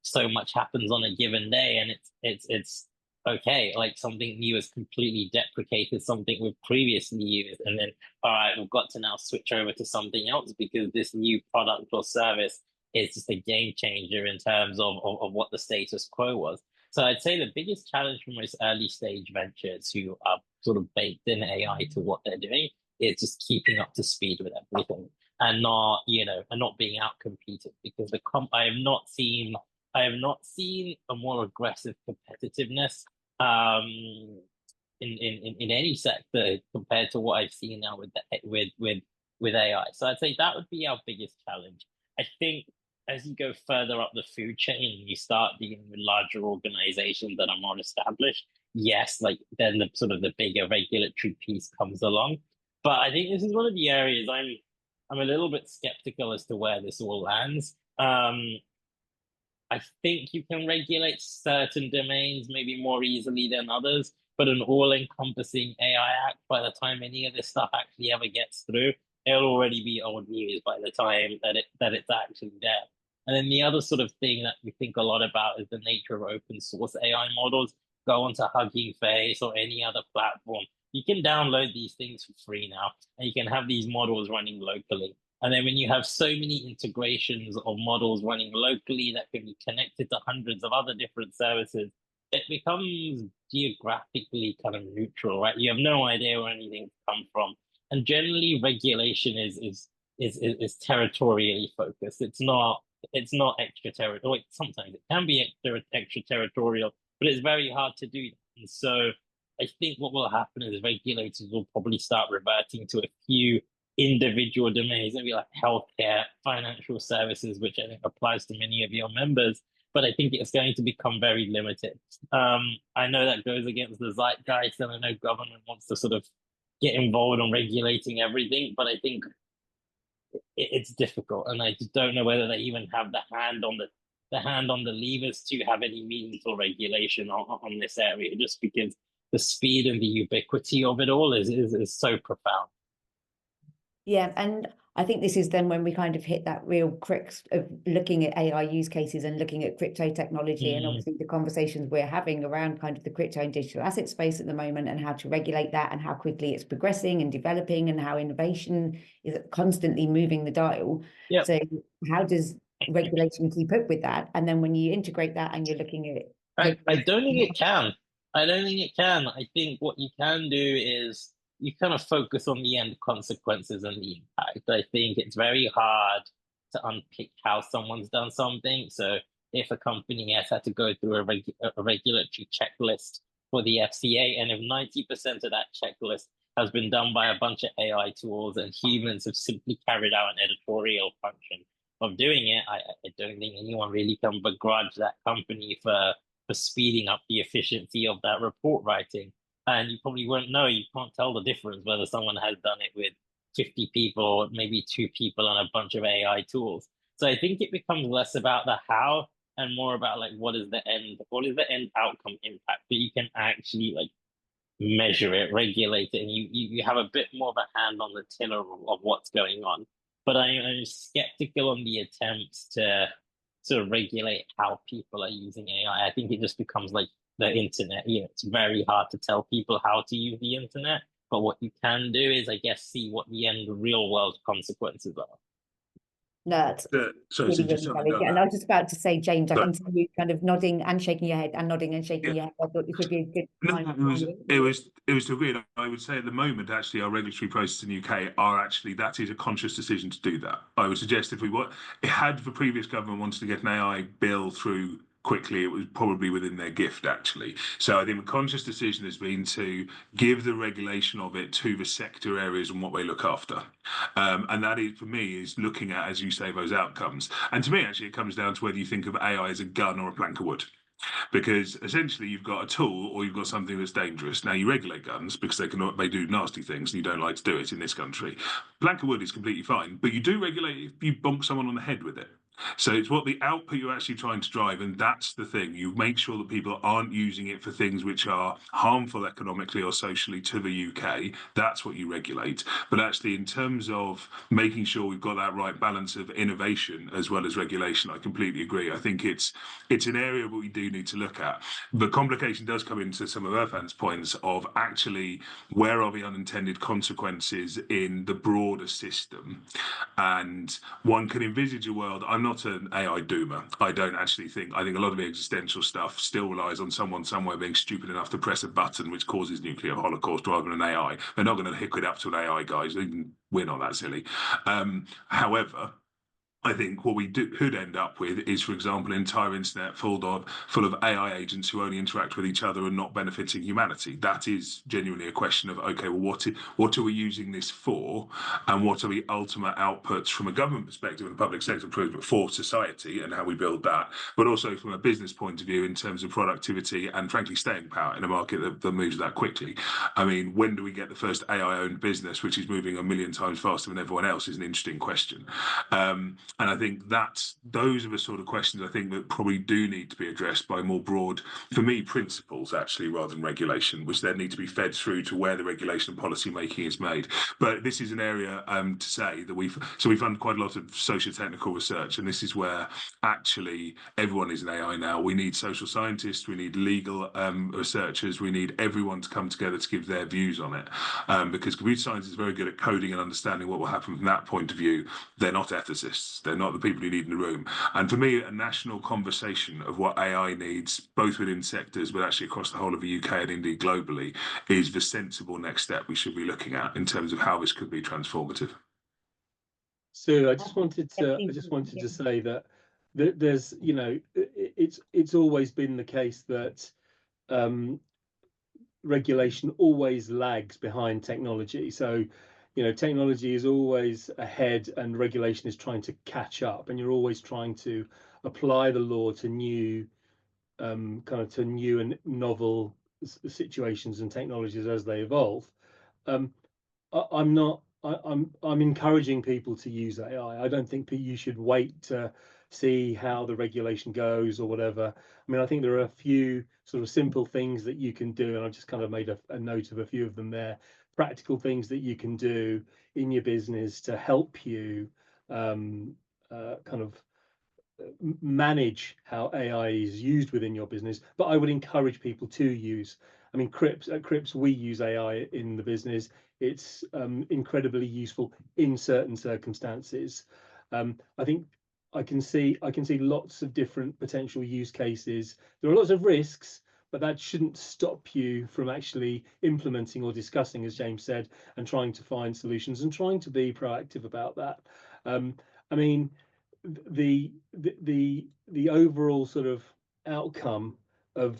Speaker 3: so much happens on a given day, and it's okay. Like something new is completely deprecated, something we've previously used, and then, all right, we've got to now switch over to something else because this new product or service is just a game changer in terms of what the status quo was. So I'd say the biggest challenge for most early stage ventures who are sort of baked in AI to what they're doing is just keeping up to speed with everything. and not, and not being outcompeted, because I have not seen a more aggressive competitiveness in any sector compared to what I've seen now with AI. So I'd say that would be our biggest challenge. I think as you go further up the food chain, you start dealing with larger organizations that are more established. Yes, like then the sort of the bigger regulatory piece comes along. But I think this is one of the areas I'm a little bit skeptical as to where this all lands. I think you can regulate certain domains maybe more easily than others, but an all-encompassing AI Act, by the time any of this stuff actually ever gets through, it'll already be old news by the time that it's actually there. And then the other sort of thing that we think a lot about is the nature of open source AI models. Go onto Hugging Face or any other platform. You can download these things for free now, and you can have these models running locally. And then when you have so many integrations of models running locally that can be connected to hundreds of other different services, it becomes geographically kind of neutral, right? You have no idea where anything's come from. And generally regulation is territorially focused. It's not extraterritorial. Sometimes it can be extraterritorial, but it's very hard to do that. And so I think what will happen is regulators will probably start reverting to a few individual domains, maybe like healthcare, financial services, which I think applies to many of your members, but I think it's going to become very limited. I know that goes against the zeitgeist, and I know government wants to sort of get involved on regulating everything, but I think it's difficult, and I just don't know whether they even have the hand on the levers to have any meaningful regulation on this area, just because the speed and the ubiquity of it all is so profound.
Speaker 1: Yeah, and I think this is then when we kind of hit that real crux of looking at AI use cases and looking at crypto technology, and obviously the conversations we're having around kind of the crypto and digital asset space at the moment, and how to regulate that, and how quickly it's progressing and developing, and how innovation is constantly moving the dial.
Speaker 3: Yep.
Speaker 1: So how does regulation keep up with that? And then when you integrate that and you're looking at
Speaker 3: I don't think it can. I don't think it can. I think what you can do is you kind of focus on the end consequences and the impact. I think it's very hard to unpick how someone's done something. So if a company has had to go through a regulatory checklist for the FCA, and if 90% of that checklist has been done by a bunch of AI tools and humans have simply carried out an editorial function of doing it, I don't think anyone really can begrudge that company for speeding up the efficiency of that report writing. And you probably won't know, you can't tell the difference whether someone has done it with 50 people or maybe 2 people and a bunch of AI tools. So I think it becomes less about the how and more about like what is the end outcome impact, that you can actually like measure it, regulate it, and you have a bit more of a hand on the tiller of what's going on. But I'm skeptical on the attempts to sort of regulate how people are using AI. I think it just becomes like the internet. It's very hard to tell people how to use the internet, but what you can do is, I guess, see what the end real world consequences are.
Speaker 1: No, that's
Speaker 4: sorry,
Speaker 1: really, really valid. And I was just about to say, James, I can see you kind of nodding and shaking your head and nodding and shaking your head. I thought this would be a good time.
Speaker 4: It was to agree. I would say at the moment, actually, our regulatory process in the UK that is a conscious decision to do that. I would suggest if had the previous government wanted to get an AI bill through quickly, it was probably within their gift, actually. So I think a conscious decision has been to give the regulation of it to the sector areas and what they look after. And that is, for me, is looking at, as you say, those outcomes. And to me, actually, it comes down to whether you think of AI as a gun or a plank of wood. Because essentially you've got a tool or you've got something that's dangerous. Now you regulate guns because they do nasty things and you don't like to do it in this country. Plank of wood is completely fine, but you do regulate if you bonk someone on the head with it. So it's what the output you're actually trying to drive, and that's the thing. You make sure that people aren't using it for things which are harmful economically or socially to the UK. That's what you regulate. But actually, in terms of making sure we've got that right balance of innovation as well as regulation, I completely agree. I think it's an area that we do need to look at. The complication does come into some of Irfan's points of actually where are the unintended consequences in the broader system. And one can envisage a world, I'm not not an AI doomer. I don't actually think. I think a lot of the existential stuff still relies on someone somewhere being stupid enough to press a button which causes nuclear holocaust rather than an AI. They're not going to hook it up to an AI, guys. We're not that silly. However, I think what we could end up with is, for example, an entire internet full of AI agents who only interact with each other and not benefiting humanity. That is genuinely a question of, okay, well, what are we using this for, and what are the ultimate outputs from a government perspective and a public sector improvement for society, and how we build that, but also from a business point of view in terms of productivity and, frankly, staying power in a market that moves that quickly. I mean, when do we get the first AI-owned business, which is moving a million times faster than everyone else, is an interesting question. And I think those are the sort of questions I think that probably do need to be addressed by more broad, for me, principles actually, rather than regulation, which then need to be fed through to where the regulation and policy making is made. But this is an area to say that we've done quite a lot of socio-technical research, and this is where actually everyone is an AI now. We need social scientists, we need legal researchers, we need everyone to come together to give their views on it, because computer science is very good at coding and understanding what will happen from that point of view. They're not ethicists. They're not the people you need in the room. And for me, a national conversation of what AI needs, both within sectors, but actually across the whole of the UK and indeed globally, is the sensible next step we should be looking at in terms of how this could be transformative.
Speaker 2: So I just wanted to say that there's, you know, it's always been the case that regulation always lags behind technology. So, you know, technology is always ahead and regulation is trying to catch up, and you're always trying to apply the law to new new and novel situations and technologies as they evolve. I'm encouraging people to use AI. I don't think you should wait to see how the regulation goes or whatever. I mean, I think there are a few sort of simple things that you can do, and I've just kind of made a note of a few of them there. Practical things that you can do in your business to help you manage how AI is used within your business. But I would encourage people to use. I mean, at Cripps, we use AI in the business. It's incredibly useful in certain circumstances. I think I can see lots of different potential use cases. There are lots of risks, but that shouldn't stop you from actually implementing or discussing, as James said, and trying to find solutions and trying to be proactive about that. I mean, the overall sort of outcome of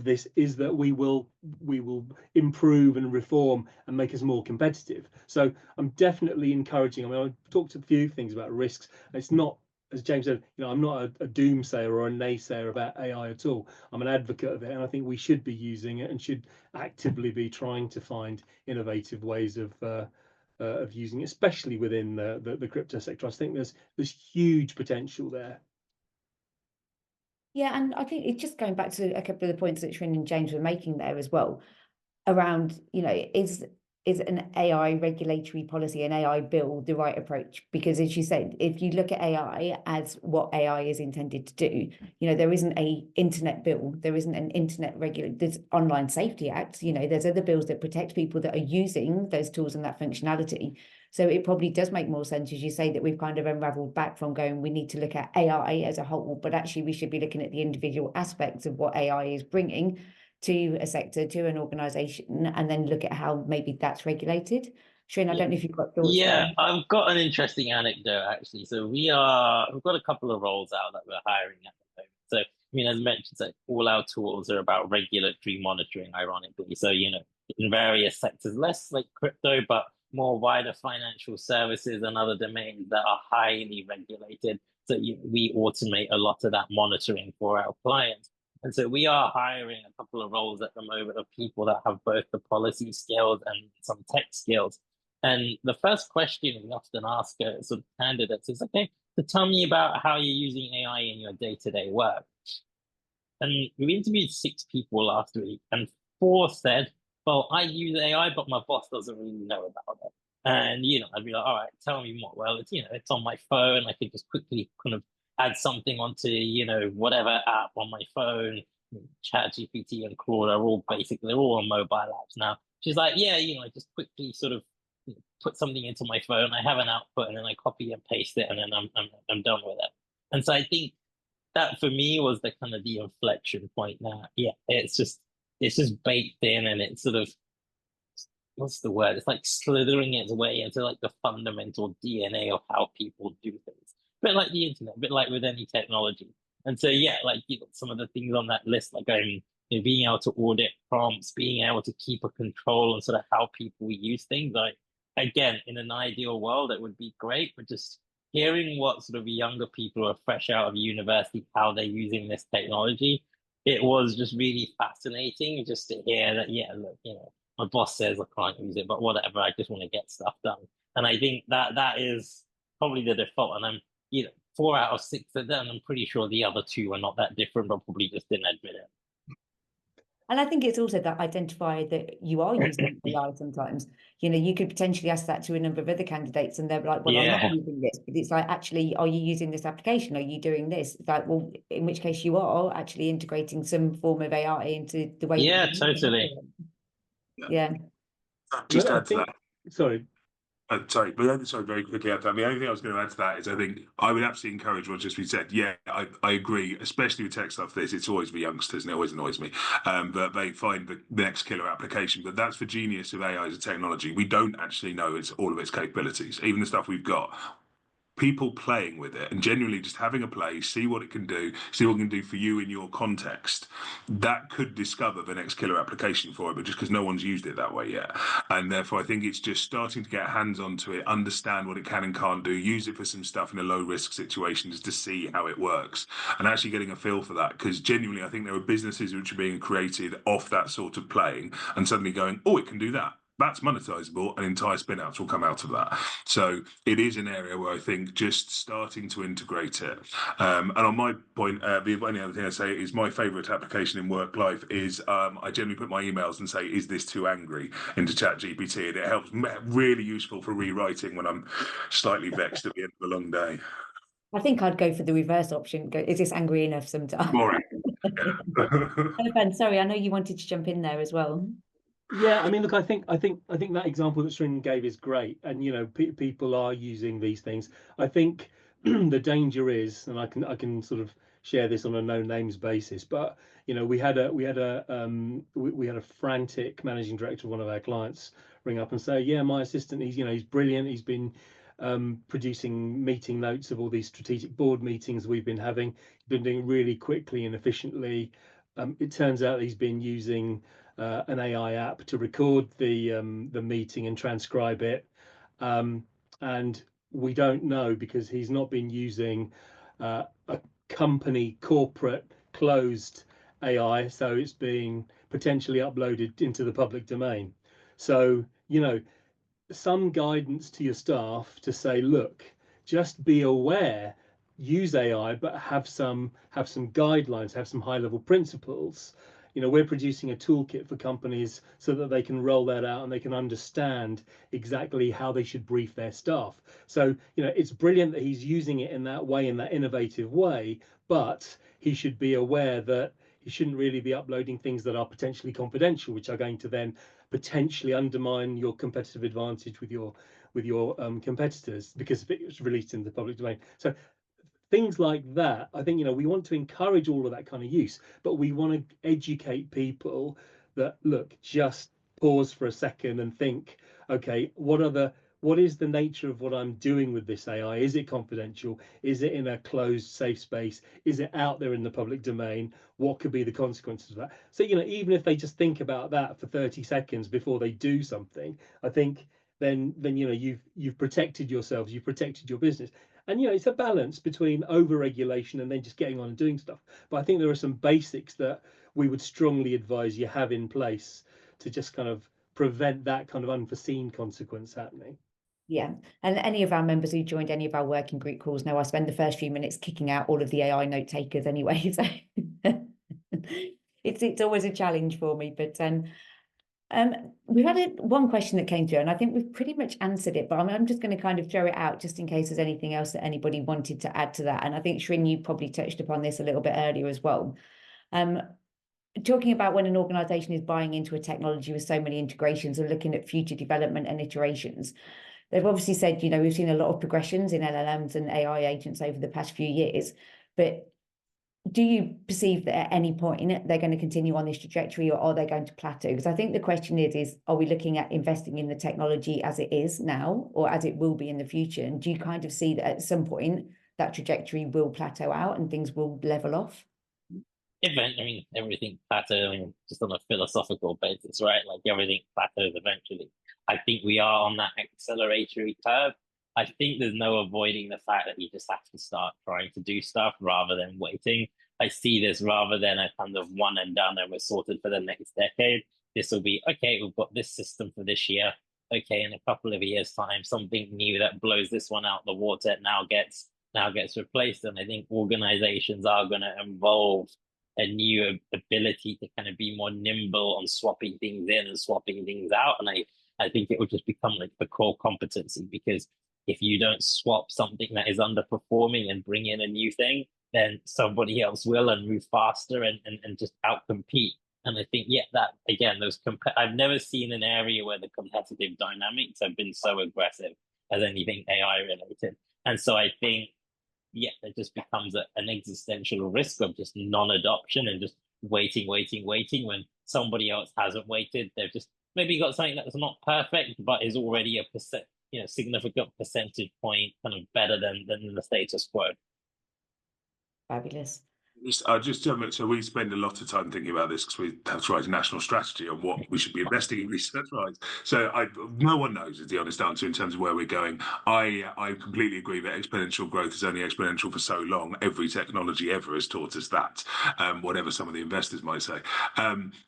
Speaker 2: this is that we will improve and reform and make us more competitive. So I'm definitely encouraging. I mean, I talked a few things about risks. It's not, as James said, you know, I'm not a doomsayer or a naysayer about AI at all. I'm an advocate of it, and I think we should be using it and should actively be trying to find innovative ways of using it, especially within the crypto sector. I think there's huge potential there.
Speaker 1: Yeah, and I think it's just going back to a couple of the points that Shrin and James were making there as well, around, you know, is an AI regulatory policy, an AI bill, the right approach? Because as you said, if you look at AI as what AI is intended to do, you know, there isn't an internet bill, there isn't an internet there's Online Safety Act, you know, there's other bills that protect people that are using those tools and that functionality. So it probably does make more sense, as you say, that we've kind of unraveled back from going, we need to look at AI as a whole, but actually we should be looking at the individual aspects of what AI is bringing to a sector, to an organization, and then look at how maybe that's regulated. Shrin, I don't know if you've got thoughts.
Speaker 3: Yeah, I've got an interesting anecdote actually. So we've got a couple of roles out that we're hiring at the moment. So, I mean, as mentioned, so all our tools are about regulatory monitoring, ironically. So, you know, in various sectors, less like crypto, but more wider financial services and other domains that are highly regulated. So we automate a lot of that monitoring for our clients. And so we are hiring a couple of roles at the moment of people that have both the policy skills and some tech skills. And the first question we often ask sort of candidates is, okay, so tell me about how you're using AI in your day-to-day work. And we interviewed 6 people last week, and 4 said, well, I use AI, but my boss doesn't really know about it. And, you know, I'd be like, all right, tell me more. Well, it's, you know, it's on my phone. I could just quickly kind of add something onto, you know, whatever app on my phone. ChatGPT and Claude are all basically, they're all on mobile apps now. She's like, yeah, you know, I just quickly sort of put something into my phone, I have an output, and then I copy and paste it, and then I'm done with it. And so I think that for me was the kind of the inflection point. Now, yeah, it's just baked in, and it's sort of, what's the word? It's like slithering its way into like the fundamental DNA of how people do things. A bit like the internet, a bit like with any technology. And so, yeah, like, you know, some of the things on that list, like, I mean, you know, being able to audit prompts, being able to keep a control on sort of how people use things. Like, again, in an ideal world, it would be great, but just hearing what sort of younger people who are fresh out of university, how they're using this technology, it was just really fascinating just to hear that, yeah, look, you know, my boss says I can't use it, but whatever, I just want to get stuff done. And I think that is probably the default. And I'm, you know, 4 out of 6 of them, I'm pretty sure the other 2 are not that different, but probably just didn't admit it.
Speaker 1: And I think it's also that identify that you are using AI sometimes. You know, you could potentially ask that to a number of other candidates and they're like, well, I'm not using this. But it's like, actually, are you using this application? Are you doing this? It's like, well, in which case you are actually integrating some form of AI into the way.
Speaker 3: Yeah, totally.
Speaker 1: Yeah.
Speaker 4: Just add to that.
Speaker 2: Sorry.
Speaker 4: Sorry, very quickly after that. The only thing I was going to add to that is I think I would absolutely encourage what's just been said. Yeah, I agree, especially with tech stuff. It's always for youngsters and it always annoys me. But they find the next killer application. But that's the genius of AI as a technology. We don't actually know it's all of its capabilities, even the stuff we've got. People playing with it and genuinely just having a play, see what it can do, see what it can do for you in your context. That could discover the next killer application for it, but just because no one's used it that way yet. And therefore, I think it's just starting to get hands onto it, understand what it can and can't do, use it for some stuff in a low risk situation just to see how it works, and actually getting a feel for that. Because genuinely, I think there are businesses which are being created off that sort of playing and suddenly going, oh, it can do that. That's monetizable, and entire spin-outs will come out of that. So it is an area where I think just starting to integrate it. And on my point, the only other thing I say is my favorite application in work life is I generally put my emails and say, is this too angry, into ChatGPT, and it helps. Really useful for rewriting when I'm slightly vexed at the end of a long day.
Speaker 1: I think I'd go for the reverse option. Is this angry enough sometimes?
Speaker 4: Boring.
Speaker 1: Ben, sorry, I know you wanted to jump in there as well.
Speaker 2: Yeah, I mean, look, I think that example that Srin gave is great, and you know, people are using these things. I think the danger is, and I can sort of share this on a no names basis, but you know, we had a frantic managing director of one of our clients ring up and say, yeah, my assistant, he's brilliant. He's been producing meeting notes of all these strategic board meetings we've been having. He's been doing really quickly and efficiently. It turns out he's been using an AI app to record the meeting and transcribe it, and we don't know because he's not been using a company corporate closed AI, so it's being potentially uploaded into the public domain. So you know, some guidance to your staff to say, look, just be aware, use AI, but have some guidelines, have some high level principles. You know, we're producing a toolkit for companies so that they can roll that out and they can understand exactly how they should brief their staff. So, you know, it's brilliant that he's using it in that way, in that innovative way, but he should be aware that he shouldn't really be uploading things that are potentially confidential, which are going to then potentially undermine your competitive advantage with your competitors because if it was released in the public domain. So things like that, I think, you know, we want to encourage all of that kind of use, but we want to educate people that, look, just pause for a second and think, okay, what is the nature of what I'm doing with this AI? Is it confidential? Is it in a closed, safe space? Is it out there in the public domain? What could be the consequences of that? So, you know, even if they just think about that for 30 seconds before they do something, I think then you know, you've protected yourselves, you've protected your business. And you know, it's a balance between over-regulation and then just getting on and doing stuff. But I think there are some basics that we would strongly advise you have in place to just kind of prevent that kind of unforeseen consequence happening. Yeah,
Speaker 1: and any of our members who joined any of our working group calls know I spend the first few minutes kicking out all of the AI note takers anyway. So it's always a challenge for me. But we've had one question that came through, and I think we've pretty much answered it. But I'm just going to kind of throw it out just in case there's anything else that anybody wanted to add to that. And I think Srin, you probably touched upon this a little bit earlier as well. Talking about when an organization is buying into a technology with so many integrations and looking at future development and iterations, they've obviously said, you know, we've seen a lot of progressions in LLMs and AI agents over the past few years, but do you perceive that at any point they're going to continue on this trajectory, or are they going to plateau? Because I think the question is are we looking at investing in the technology as it is now or as it will be in the future? And do you kind of see that at some point that trajectory will plateau out and things will level off?
Speaker 3: Everything plateaus, just on a philosophical basis, right? Like everything plateaus eventually. I think we are on that acceleratory curve. I think there's no avoiding the fact that you just have to start trying to do stuff rather than waiting. I see this rather than a kind of one and done and we're sorted for the next decade. This will be, okay, we've got this system for this year. Okay, in a couple of years' time, something new that blows this one out the water now gets replaced. And I think organizations are going to evolve a new ability to kind of be more nimble on swapping things in and swapping things out. And I think it will just become like the core competency, because if you don't swap something that is underperforming and bring in a new thing, then somebody else will and move faster and just outcompete. And I think, that again, I've never seen an area where the competitive dynamics have been so aggressive as anything AI related. And so I think, it just becomes an existential risk of just non-adoption and just waiting when somebody else hasn't waited. They've just maybe got something that's not perfect, but is already a significant percentage point kind of better than the status quo.
Speaker 1: Fabulous.
Speaker 4: So we spend a lot of time thinking about this because we have to write a national strategy on what we should be investing in research, right? So no one knows is the honest answer in terms of where we're going. I completely agree that exponential growth is only exponential for so long. Every technology ever has taught us that, whatever some of the investors might say.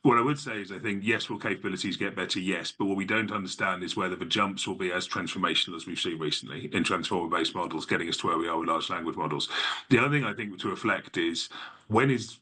Speaker 4: What I would say is I think, yes, will capabilities get better? Yes. But what we don't understand is whether the jumps will be as transformational as we've seen recently in transformer-based models, getting us to where we are with large language models. The other thing I think to reflect is, when is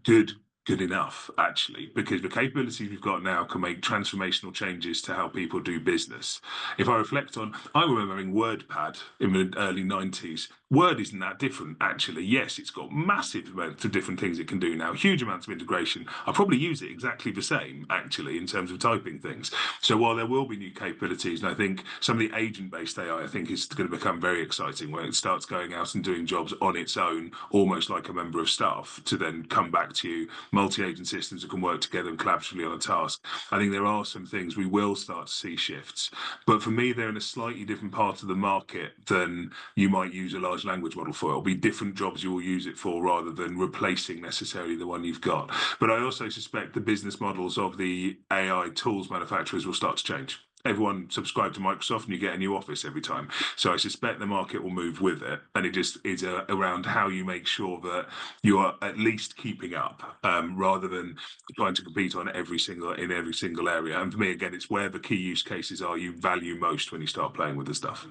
Speaker 4: good enough, actually, because the capabilities we've got now can make transformational changes to how people do business. If I reflect on, I remember having WordPad in the early 90s. Word isn't that different, actually. Yes, it's got massive amounts of different things it can do now, huge amounts of integration. I probably use it exactly the same, actually, in terms of typing things. So while there will be new capabilities, and I think some of the agent-based AI, I think, is going to become very exciting, where it starts going out and doing jobs on its own, almost like a member of staff, to then come back to you, multi-agent systems that can work together and collaboratively on a task. I think there are some things we will start to see shifts, but for me, they're in a slightly different part of the market than you might use a large language model for. It'll be different jobs you will use it for rather than replacing necessarily the one you've got. But I also suspect the business models of the AI tools manufacturers will start to change. Everyone subscribe to Microsoft and you get a new Office every time. So I suspect the market will move with it. And it just is around how you make sure that you are at least keeping up, rather than trying to compete in every single area. And for me, again, it's where the key use cases are you value most when you start playing with the stuff.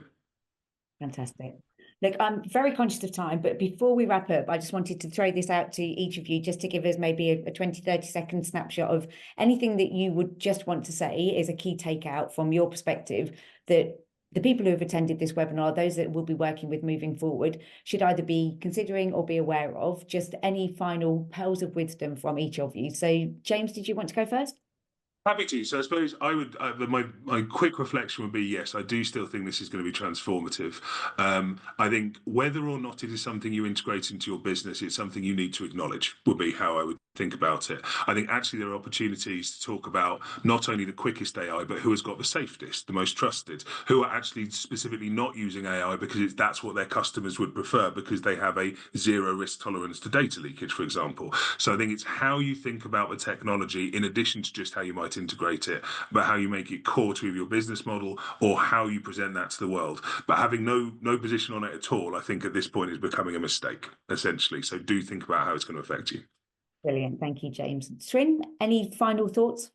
Speaker 1: Fantastic. Look, I'm very conscious of time, but before we wrap up, I just wanted to throw this out to each of you just to give us maybe a 20-30-second snapshot of anything that you would just want to say is a key takeout from your perspective that the people who have attended this webinar, those that will be working with moving forward, should either be considering or be aware of. Just any final pearls of wisdom from each of you. So, James, did you want to go first?
Speaker 4: Happy to. So I suppose I would, my quick reflection would be, yes, I do still think this is going to be transformative. I think whether or not it is something you integrate into your business, it's something you need to acknowledge, would be how I would think about it. I think actually there are opportunities to talk about not only the quickest AI, but who has got the safest, the most trusted, who are actually specifically not using AI because that's what their customers would prefer because they have a zero risk tolerance to data leakage, for example. So I think it's how you think about the technology in addition to just how you might integrate it, but how you make it core to your business model or how you present that to the world. But having no position on it at all, I think at this point is becoming a mistake, essentially. So do think about how it's going to affect you.
Speaker 1: Brilliant. Thank you, James. Srin, any final thoughts?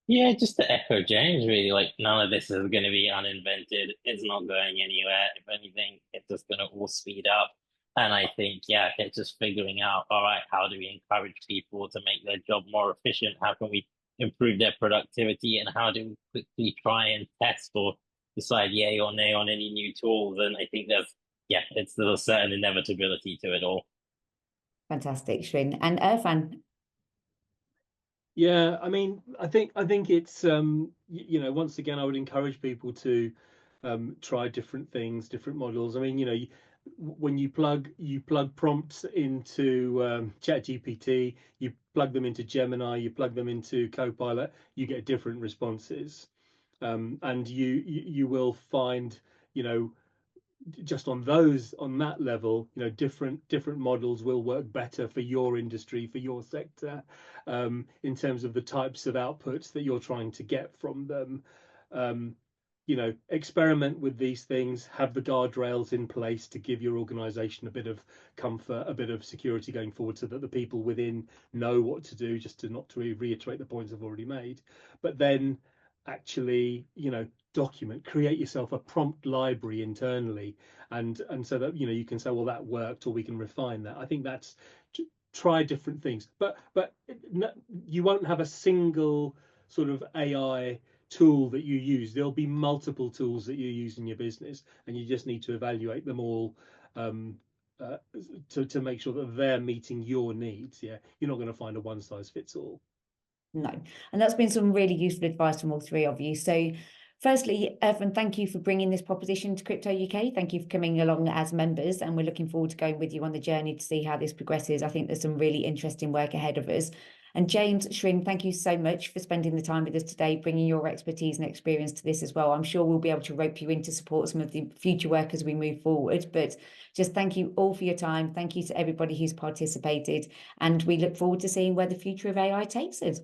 Speaker 3: Yeah, just to echo James, really, like none of this is going to be uninvented. It's not going anywhere. If anything, it's just going to all speed up. And I think, it's just figuring out, all right, how do we encourage people to make their job more efficient? How can we improve their productivity? And how do we quickly try and test or decide yay or nay on any new tools? And I think there's a certain inevitability to it all.
Speaker 1: Fantastic, Srin. And Irfan?
Speaker 2: Yeah, I mean, I think it's you know, once again, I would encourage people to try different things, different models. I mean, you know, when you plug prompts into ChatGPT, you plug them into Gemini, you plug them into Copilot, you get different responses, and you will find, you know, just on that level, you know, different models will work better for your industry, for your sector, in terms of the types of outputs that you're trying to get from them. You know, experiment with these things, have the guardrails in place to give your organization a bit of comfort, a bit of security going forward, so that the people within know what to do, just to not to reiterate the points I've already made. But then actually, you know, create yourself a prompt library internally, and so that, you know, you can say, well, that worked, or we can refine that. I think that's, try different things, but you won't have a single sort of AI tool that you use. There'll be multiple tools that you use in your business, and you just need to evaluate them all, to make sure that they're meeting your needs. Yeah, you're not going to find a one size fits all.
Speaker 1: No, and that's been some really useful advice from all three of you. So firstly, Irfan, thank you for bringing this proposition to Crypto UK. Thank you for coming along as members, and we're looking forward to going with you on the journey to see how this progresses. I think there's some really interesting work ahead of us. And James, Shrin, thank you so much for spending the time with us today, bringing your expertise and experience to this as well. I'm sure we'll be able to rope you in to support some of the future work as we move forward. But just thank you all for your time. Thank you to everybody who's participated, and we look forward to seeing where the future of AI takes us.